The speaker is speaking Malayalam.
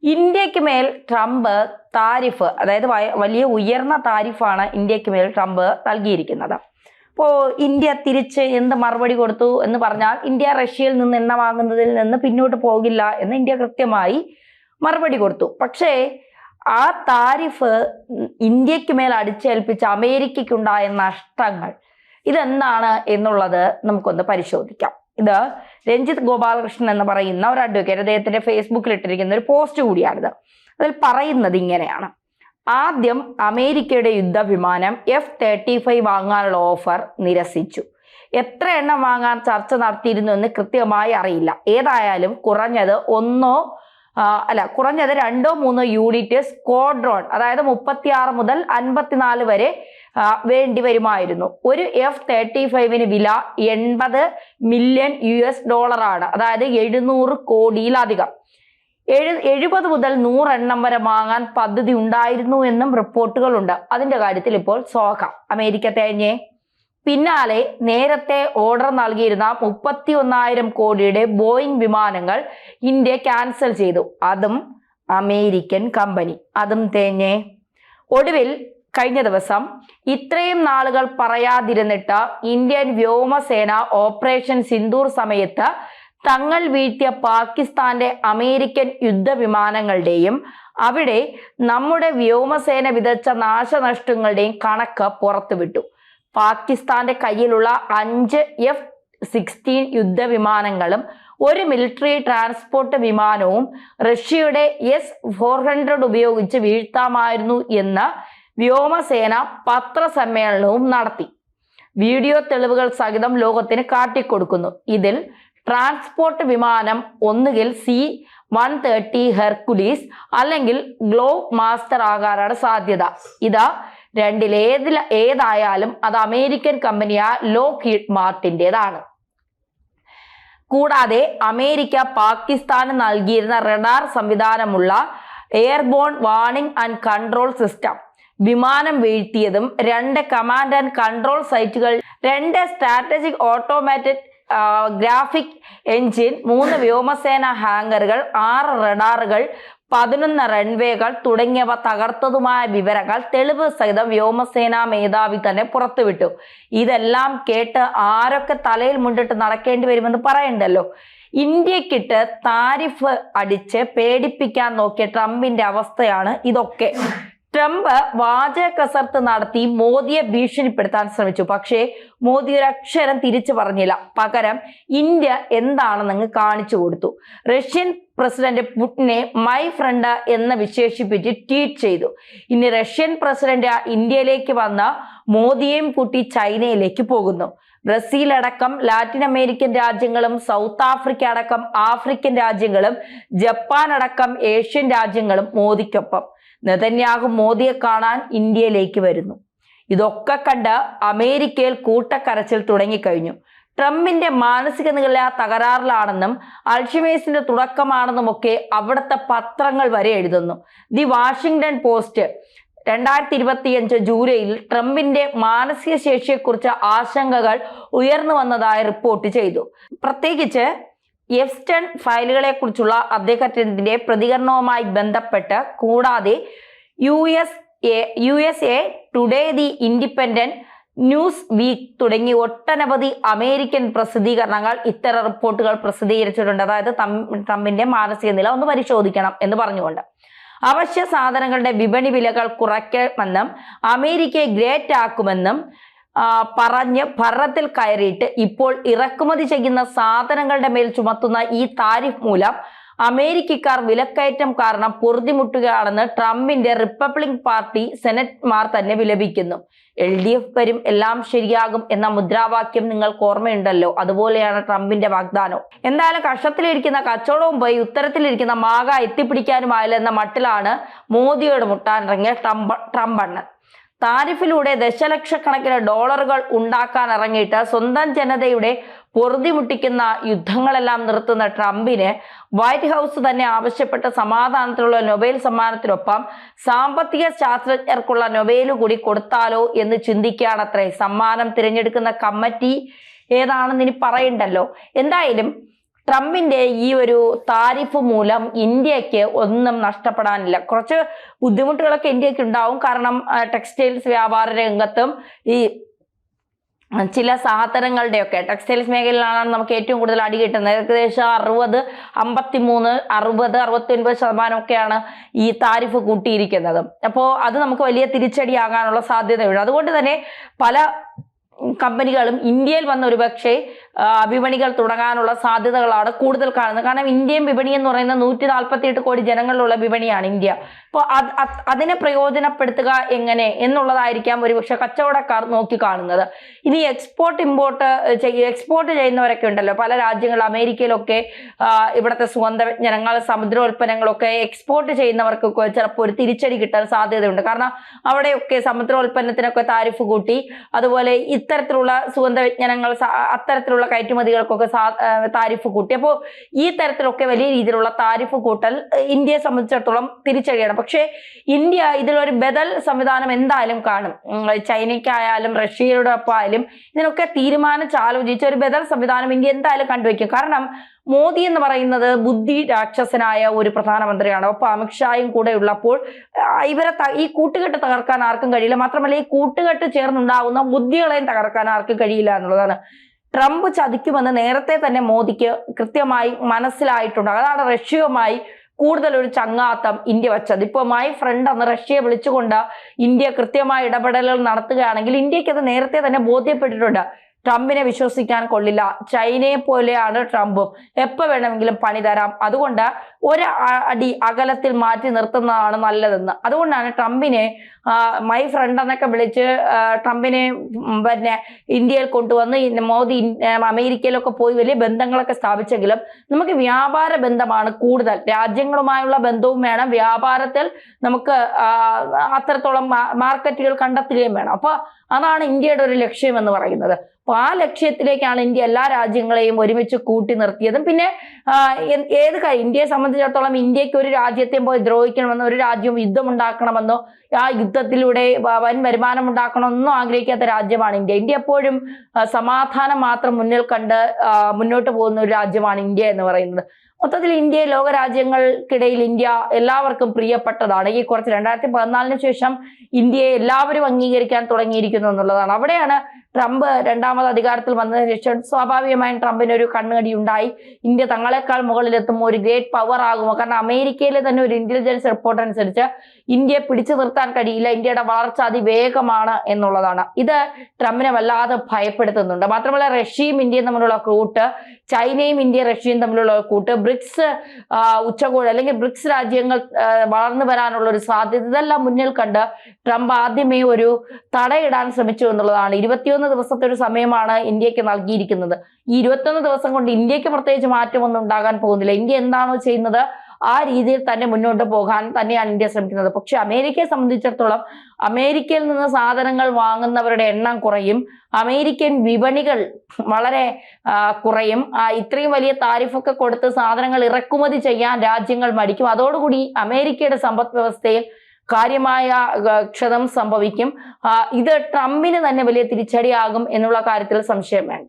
ഇന്ത്യക്ക് മേൽ ട്രംപ് താരിഫ്, അതായത് വലിയ ഉയർന്ന താരിഫാണ് ഇന്ത്യക്ക് മേൽ ട്രംപ് നൽകിയിരിക്കുന്നത്. അപ്പോൾ ഇന്ത്യ തിരിച്ച് എന്ത് മറുപടി കൊടുത്തു എന്ന് പറഞ്ഞാൽ, ഇന്ത്യ റഷ്യയിൽ നിന്ന് എണ്ണ വാങ്ങുന്നതിൽ നിന്ന് പിന്നോട്ട് പോകില്ല എന്ന് ഇന്ത്യ കൃത്യമായി മറുപടി കൊടുത്തു. പക്ഷേ ആ താരിഫ് ഇന്ത്യക്ക് മേൽ അടിച്ചേൽപ്പിച്ച അമേരിക്കയ്ക്കുണ്ടായ നഷ്ടങ്ങൾ ഇതെന്താണ് എന്നുള്ളത് നമുക്കൊന്ന് പരിശോധിക്കാം. ഇത് രഞ്ജിത്ത് ഗോപാലകൃഷ്ണൻ എന്ന് പറയുന്ന ഒരു അഡ്വക്കേറ്റ്, അദ്ദേഹത്തിന്റെ ഫേസ്ബുക്കിൽ ഇട്ടിരിക്കുന്ന ഒരു പോസ്റ്റ് കൂടിയാണിത്. അതിൽ പറയുന്നത് ഇങ്ങനെയാണ്: ആദ്യം അമേരിക്കയുടെ യുദ്ധവിമാനം F-35 വാങ്ങാനുള്ള ഓഫർ നിരസിച്ചു. എത്ര എണ്ണം വാങ്ങാൻ ചർച്ച നടത്തിയിരുന്നു എന്ന് കൃത്യമായി അറിയില്ല. ഏതായാലും കുറഞ്ഞത് 2-3 യൂണിറ്റ് സ്ക്വാഡ്രോൺ, അതായത് 36 മുതൽ 54 വരെ വേണ്ടി വരുമായിരുന്നു. ഒരു F-35 വില $80 മില്യൺ ആണ്, അതായത് 700 കോടിയിലധികം. 70 മുതൽ 100 എണ്ണം വരെ വാങ്ങാൻ പദ്ധതി ഉണ്ടായിരുന്നു എന്നും റിപ്പോർട്ടുകളുണ്ട്. അതിന്റെ കാര്യത്തിൽ ഇപ്പോൾ സോക്കാം, അമേരിക്ക തേഞ്ഞേ. പിന്നാലെ നേരത്തെ ഓർഡർ നൽകിയിരുന്ന 31,000 കോടിയുടെ ബോയിങ് വിമാനങ്ങൾ ഇന്ത്യ ക്യാൻസൽ ചെയ്തു. അതും അമേരിക്കൻ കമ്പനി, അതും തേഞ്ഞേ. ഒടുവിൽ കഴിഞ്ഞ ദിവസം ഇത്രയും നാളുകൾ പറയാതിരുന്നിട്ട് ഇന്ത്യൻ വ്യോമസേന ഓപ്പറേഷൻ സിന്ദൂർ സമയത്ത് തങ്ങൾ വീഴ്ത്തിയ പാകിസ്ഥാന്റെ അമേരിക്കൻ യുദ്ധവിമാനങ്ങളുടെയും അവിടെ നമ്മുടെ വ്യോമസേന വിതച്ച നാശനഷ്ടങ്ങളുടെയും കണക്ക് പുറത്തുവിട്ടു. പാകിസ്ഥാന്റെ കയ്യിലുള്ള 5 F-16 യുദ്ധവിമാനങ്ങളും ഒരു മിലിറ്ററി ട്രാൻസ്പോർട്ട് വിമാനവും റഷ്യയുടെ S-400 ഉപയോഗിച്ച് വീഴ്ത്താമായിരുന്നു എന്ന് വ്യോമസേന പത്രസമ്മേളനവും നടത്തി. വീഡിയോ തെളിവുകൾ സഹിതം ലോകത്തിന് കാട്ടിക്കൊടുക്കുന്നു. ഇതിൽ ട്രാൻസ്പോർട്ട് വിമാനം ഒന്നുകിൽ C-130 ഹെർക്കുലീസ് അല്ലെങ്കിൽ ഗ്ലോവ് മാസ്റ്റർ ആകാനാണ് സാധ്യത. ഇത് ഏതായാലും അത് അമേരിക്കൻ കമ്പനിയായ ലോക്ഹീഡ് മാർട്ടിൻ്റെതാണ്. കൂടാതെ അമേരിക്ക പാകിസ്ഥാന് നൽകിയിരുന്ന റഡാർ സംവിധാനമുള്ള airborne warning and control system, വിമാനം വീഴ്ത്തിയതും 2 കമാൻഡ് ആൻഡ് കൺട്രോൾ സൈറ്റുകൾ, 2 സ്ട്രാറ്റജിക് ഓട്ടോമാറ്റഡ് ഗ്രാഫിക് എഞ്ചിൻ, 3 വ്യോമസേന ഹാങ്കറുകൾ, 6 റഡാറുകൾ, 11 റൺവേകൾ തുടങ്ങിയവ തകർത്തതുമായ വിവരങ്ങൾ തെളിവ് സഹിതം വ്യോമസേനാ മേധാവി തന്നെ പുറത്തുവിട്ടു. ഇതെല്ലാം കേട്ട് ആരൊക്കെ തലയിൽ മുണ്ടിട്ട് നടക്കേണ്ടി വരുമെന്ന് പറയണ്ടല്ലോ. ഇന്ത്യക്കിട്ട് താരിഫ് അടിച്ച് പേടിപ്പിക്കാൻ നോക്കിയ ട്രംപിന്റെ അവസ്ഥയാണ് ഇതൊക്കെ. ട്രംപ് വാചക കസർത്ത് നടത്തി മോദിയെ ഭീഷണിപ്പെടുത്താൻ ശ്രമിച്ചു. പക്ഷേ മോദി ഒരു അക്ഷരം തിരിച്ചു പറഞ്ഞില്ല. പകരം ഇന്ത്യ എന്താണെന്ന് കാണിച്ചു കൊടുത്തു. റഷ്യൻ പ്രസിഡന്റ് പുടിനെ മൈ ഫ്രണ്ട് എന്ന് വിശേഷിപ്പിച്ച് ട്വീറ്റ് ചെയ്തു. ഇനി റഷ്യൻ പ്രസിഡന്റ് ഇന്ത്യയിലേക്ക് വന്ന മോദിയെയും കൂട്ടി ചൈനയിലേക്ക് പോകുന്നു. ബ്രസീൽ അടക്കം ലാറ്റിൻ അമേരിക്കൻ രാജ്യങ്ങളും സൗത്ത് ആഫ്രിക്ക അടക്കം ആഫ്രിക്കൻ രാജ്യങ്ങളും ജപ്പാൻ അടക്കം ഏഷ്യൻ രാജ്യങ്ങളും മോദിക്കൊപ്പം. നെതന്യാഹു മോദിയെ കാണാൻ ഇന്ത്യയിലേക്ക് വരുന്നു. ഇതൊക്കെ കണ്ട് അമേരിക്കയിൽ കൂട്ടക്കരച്ചിൽ തുടങ്ങിക്കഴിഞ്ഞു. ട്രംപിന്റെ മാനസിക നില തകരാറിലാണെന്നും അൾഷിമേഴ്സിന്റെ തുടക്കമാണെന്നും ഒക്കെ അവിടുത്തെ പത്രങ്ങൾ വരെ എഴുതുന്നു. ദി വാഷിംഗ്ടൺ പോസ്റ്റ് 2025 ജൂലൈയിൽ ട്രംപിന്റെ മാനസിക ശേഷിയെക്കുറിച്ച് ആശങ്കകൾ ഉയർന്നു വന്നതായി റിപ്പോർട്ട് ചെയ്തു. പ്രത്യേകിച്ച് എപ്സ്റ്റൺ ഫയലുകളെ കുറിച്ചുള്ള അദ്ദേഹത്തിന്റെ പ്രതികരണവുമായി ബന്ധപ്പെട്ട്. കൂടാതെ USA today, the Independent, Newsweek തുടങ്ങി ഒട്ടനവധി അമേരിക്കൻ പ്രസിദ്ധീകരണങ്ങൾ ഇത്തരം റിപ്പോർട്ടുകൾ പ്രസിദ്ധീകരിച്ചിട്ടുണ്ട്. അതായത് ട്രംപിന്റെ മാനസിക നില ഒന്ന് പരിശോധിക്കണം എന്ന് പറഞ്ഞുകൊണ്ട്. അവശ്യ സാധനങ്ങളുടെ വിപണി വിലകൾ കുറയ്ക്കുമെന്നും അമേരിക്കയെ ഗ്രേറ്റ് ആക്കുമെന്നും പറഞ്ഞ് ഭരണത്തിൽ കയറിയിട്ട് ഇപ്പോൾ ഇറക്കുമതി ചെയ്യുന്ന സാധനങ്ങളുടെ മേൽ ചുമത്തുന്ന ഈ താരിഫ് മൂലം അമേരിക്കക്കാർ വിലക്കയറ്റം കാരണം പൊറുതിമുട്ടുകയാണെന്ന് ട്രംപിന്റെ റിപ്പബ്ലിക് പാർട്ടി സെനറ്റ്മാർ തന്നെ വിലപിക്കുന്നു. LDF വരും, എല്ലാം ശരിയാകും എന്ന മുദ്രാവാക്യം നിങ്ങൾക്ക് ഓർമ്മയുണ്ടല്ലോ. അതുപോലെയാണ് ട്രംപിന്റെ വാഗ്ദാനം. എന്തായാലും കക്ഷത്തിലിരിക്കുന്ന കച്ചവടവും പോയി ഉത്തരത്തിലിരിക്കുന്ന മാഗ എത്തിപ്പിടിക്കാനുമായില്ല എന്ന മട്ടിലാണ് മോദിയോട് മുട്ടാനിറങ്ങിയ ട്രംപ് അണ്ണൻ. താരിഫിലൂടെ ദശലക്ഷക്കണക്കിന് ഡോളറുകൾ ഉണ്ടാക്കാൻ ഇറങ്ങിയിട്ട് സ്വന്തം ജനതയുടെ പൊറുതിമുട്ടിക്കുന്ന യുദ്ധങ്ങളെല്ലാം നിർത്തുന്ന ട്രംപിന് വൈറ്റ് ഹൗസ് തന്നെ ആവശ്യപ്പെട്ട സമാധാനത്തിനുള്ള നൊബേൽ സമ്മാനത്തിനൊപ്പം സാമ്പത്തിക ശാസ്ത്രജ്ഞർക്കുള്ള നൊബേൽ കൂടി കൊടുത്താലോ എന്ന് ചിന്തിക്കുകയാണത്രേ. സമ്മാനം തിരഞ്ഞെടുക്കുന്ന കമ്മിറ്റി ഏതാണെന്ന് ഇനി പറയണ്ടല്ലോ. എന്തായാലും ട്രംപിന്റെ ഈ ഒരു താരിഫ് മൂലം ഇന്ത്യക്ക് ഒന്നും നഷ്ടപ്പെടാനില്ല. കുറച്ച് ബുദ്ധിമുട്ടുകളൊക്കെ ഇന്ത്യക്ക് ഉണ്ടാവും. കാരണം ടെക്സ്റ്റൈൽസ് വ്യാപാര രംഗത്തും ഈ ചില സാധനങ്ങളുടെയൊക്കെ ടെക്സ്റ്റൈൽസ് മേഖലയിലാണ് നമുക്ക് ഏറ്റവും കൂടുതൽ അടി കിട്ടുന്നത്. ഏകദേശം 69% ഈ താരിഫ് കൂട്ടിയിരിക്കുന്നത്. അപ്പോൾ അത് നമുക്ക് വലിയ തിരിച്ചടിയാകാനുള്ള സാധ്യതയുണ്ട്. അതുകൊണ്ട് തന്നെ പല കമ്പനികളും ഇന്ത്യയിൽ വന്ന ഒരുപക്ഷെ വിപണികൾ തുടങ്ങാനുള്ള സാധ്യതകളാണ് കൂടുതൽ കാണുന്നത്. കാരണം ഇന്ത്യൻ വിപണി എന്ന് പറയുന്നത് 148 കോടി ജനങ്ങളിലുള്ള വിപണിയാണ് ഇന്ത്യ. അപ്പോൾ അതിനെ പ്രയോജനപ്പെടുത്തുക എങ്ങനെ എന്നുള്ളതായിരിക്കാം ഒരുപക്ഷെ കച്ചവടക്കാർ നോക്കി കാണുന്നത്. ഇനി എക്സ്പോർട്ട് ചെയ്യുന്നവരൊക്കെ ഉണ്ടല്ലോ, പല രാജ്യങ്ങൾ അമേരിക്കയിലൊക്കെ ഇവിടുത്തെ സുഗന്ധവ്യഞ്ജനങ്ങൾ, സമുദ്രോൽപ്പന്നങ്ങളൊക്കെ എക്സ്പോർട്ട് ചെയ്യുന്നവർക്കൊക്കെ ചിലപ്പോൾ ഒരു തിരിച്ചടി കിട്ടാൻ സാധ്യതയുണ്ട്. കാരണം അവിടെയൊക്കെ സമുദ്രോൽപ്പന്നത്തിനൊക്കെ താരിഫ് കൂട്ടി, അതുപോലെ ഇത്തരത്തിലുള്ള സുഗന്ധവ്യഞ്ജനങ്ങൾ അത്തരത്തിലുള്ള കയറ്റുമതികൾക്കൊക്കെ താരിഫ് കൂട്ടി. അപ്പോൾ ഈ തരത്തിലൊക്കെ വലിയ രീതിയിലുള്ള താരിഫ് കൂട്ടൽ ഇന്ത്യയെ സംബന്ധിച്ചിടത്തോളം തിരിച്ചടിയാണ്. പക്ഷേ ഇന്ത്യ ഇതിലൊരു ബദൽ സംവിധാനം എന്തായാലും കാണും. ചൈനയ്ക്കായാലും റഷ്യയുടെ ഒപ്പം ആയാലും ഇതിനൊക്കെ തീരുമാനിച്ചാലോചിച്ച് ഒരു ബദൽ സംവിധാനം ഇന്ത്യ എന്തായാലും കണ്ടുവയ്ക്കും. കാരണം മോദി എന്ന് പറയുന്നത് ബുദ്ധി രാക്ഷസനായ ഒരു പ്രധാനമന്ത്രിയാണ്. ഒപ്പം അമിത്ഷായും കൂടെ ഉള്ളപ്പോൾ ഈ കൂട്ടുകെട്ട് തകർക്കാൻ ആർക്കും കഴിയില്ല. മാത്രമല്ല ഈ കൂട്ടുകെട്ട് ചേർന്നുണ്ടാകുന്ന ബുദ്ധികളെയും തകർക്കാൻ ആർക്കും കഴിയില്ല എന്നുള്ളതാണ്. ട്രംപ് ചതിക്കുമെന്ന് നേരത്തെ തന്നെ മോദിക്ക് കൃത്യമായി മനസ്സിലായിട്ടുണ്ട്. അതാണ് റഷ്യയുമായി കൂടുതൽ ഒരു ചങ്ങാത്തം ഇന്ത്യ വെച്ചത്. ഇപ്പോൾ മൈ ഫ്രണ്ട് എന്ന് റഷ്യയെ വിളിച്ചുകൊണ്ട് ഇന്ത്യ കൃത്യമായ ഇടപെടലുകൾ നടത്തുകയാണെങ്കിൽ ഇന്ത്യക്ക് അത് നേരത്തെ തന്നെ ബോധ്യപ്പെട്ടിട്ടുണ്ട്. ട്രംപിനെ വിശ്വസിക്കാൻ കൊള്ളില്ല, ചൈനയെ പോലെയാണ് ട്രംപും, എപ്പോൾ വേണമെങ്കിലും പണി തരാം, അതുകൊണ്ട് ഒരു അടി അകലത്തിൽ മാറ്റി നിർത്തുന്നതാണ് നല്ലതെന്ന്. അതുകൊണ്ടാണ് ട്രംപിനെ മൈ ഫ്രണ്ട് എന്നൊക്കെ വിളിച്ച് ട്രംപിനെ പിന്നെ ഇന്ത്യയിൽ കൊണ്ടുവന്ന് മോദി അമേരിക്കയിലൊക്കെ പോയി വലിയ ബന്ധങ്ങളൊക്കെ സ്ഥാപിച്ചെങ്കിലും നമുക്ക് വ്യാപാര ബന്ധമാണ് കൂടുതൽ, രാജ്യങ്ങളുമായുള്ള ബന്ധവും വേണം, വ്യാപാരത്തിൽ നമുക്ക് അത്രത്തോളം മാർക്കറ്റുകൾ കണ്ടെത്തുകയും വേണം. അപ്പോൾ അതാണ് ഇന്ത്യയുടെ ഒരു ലക്ഷ്യം എന്ന് പറയുന്നത്. അപ്പോൾ ആ ലക്ഷ്യത്തിലേക്കാണ് ഇന്ത്യ എല്ലാ രാജ്യങ്ങളെയും ഒരുമിച്ച് കൂട്ടി നിർത്തിയതും. പിന്നെ ഇന്ത്യയെ സംബന്ധിച്ചിടത്തോളം ഇന്ത്യക്ക് ഒരു രാജ്യത്തെയും പോയി ദ്രോഹിക്കണമെന്നോ ഒരു രാജ്യവും യുദ്ധമുണ്ടാക്കണമെന്നോ ആ യുദ്ധത്തിലൂടെ വൻ വരുമാനം ഉണ്ടാക്കണമെന്നോ ആഗ്രഹിക്കാത്ത രാജ്യമാണ് ഇന്ത്യ. ഇന്ത്യ എപ്പോഴും സമാധാനം മാത്രം മുന്നിൽ കണ്ട് മുന്നോട്ട് പോകുന്ന ഒരു രാജ്യമാണ് ഇന്ത്യ എന്ന് പറയുന്നത്. മൊത്തത്തിൽ ഇന്ത്യ ലോകരാജ്യങ്ങൾക്കിടയിൽ ഇന്ത്യ എല്ലാവർക്കും പ്രിയപ്പെട്ടതാണ്. ഈ കുറച്ച് 2014 ശേഷം ഇന്ത്യയെ എല്ലാവരും അംഗീകരിക്കാൻ തുടങ്ങിയിരിക്കുന്നു എന്നുള്ളതാണ്. അവിടെയാണ് ട്രംപ് രണ്ടാമത് അധികാരത്തിൽ വന്നതിന് ശേഷം സ്വാഭാവികമായും ട്രംപിന് ഒരു കണ്ണുകടി ഉണ്ടായി. ഇന്ത്യ തങ്ങളെക്കാൾ മുകളിലെത്തുമ്പോൾ ഒരു ഗ്രേറ്റ് പവർ ആകുമോ? കാരണം അമേരിക്കയിലെ തന്നെ ഒരു ഇന്റലിജൻസ് റിപ്പോർട്ട് അനുസരിച്ച് ഇന്ത്യയെ പിടിച്ചു നിർത്താൻ കഴിയില്ല, ഇന്ത്യയുടെ വളർച്ച അതിവേഗമാണ് എന്നുള്ളതാണ്. ഇത് ട്രംപിനെ വല്ലാതെ ഭയപ്പെടുത്തുന്നുണ്ട്. മാത്രമല്ല റഷ്യയും ഇന്ത്യയും തമ്മിലുള്ള കൂട്ട്, ചൈനയും ഇന്ത്യയും റഷ്യയും തമ്മിലുള്ള കൂട്ട്, ബ്രിക്സ് ഉച്ചകോടി അല്ലെങ്കിൽ ബ്രിക്സ് രാജ്യങ്ങൾ വളർന്നു വരാനുള്ള ഒരു സാധ്യത, ഇതെല്ലാം മുന്നിൽ കണ്ട് ട്രംപ് ആദ്യമേ ഒരു തടയിടാൻ ശ്രമിച്ചു എന്നുള്ളതാണ്. 21 ദിവസത്തെ ഒരു സമയമാണ് ഇന്ത്യക്ക് നൽകിയിരിക്കുന്നത്. ഈ 21 ദിവസം കൊണ്ട് ഇന്ത്യക്ക് പ്രത്യേകിച്ച് മാറ്റമൊന്നും ഉണ്ടാകാൻ പോകുന്നില്ല. ഇന്ത്യ എന്താണോ ചെയ്യുന്നത് ആ രീതിയിൽ തന്നെ മുന്നോട്ട് പോകാൻ തന്നെയാണ് ഇന്ത്യ ശ്രമിക്കുന്നത്. പക്ഷെ അമേരിക്കയെ സംബന്ധിച്ചിടത്തോളം അമേരിക്കയിൽ നിന്ന് സാധനങ്ങൾ വാങ്ങുന്നവരുടെ എണ്ണം കുറയും, അമേരിക്കൻ വിപണികൾ വളരെ കുറയും. ഇത്രയും വലിയ താരിഫൊക്കെ കൊടുത്ത് സാധനങ്ങൾ ഇറക്കുമതി ചെയ്യാൻ രാജ്യങ്ങൾ മടിക്കും. അതോടുകൂടി അമേരിക്കയുടെ സമ്പദ് വ്യവസ്ഥയിൽ കാര്യമായ ക്ഷതം സംഭവിക്കും. ഇത് ട്രംപിന് തന്നെ വലിയ തിരിച്ചടിയാകും എന്നുള്ള കാര്യത്തിൽ സംശയം വേണ്ട.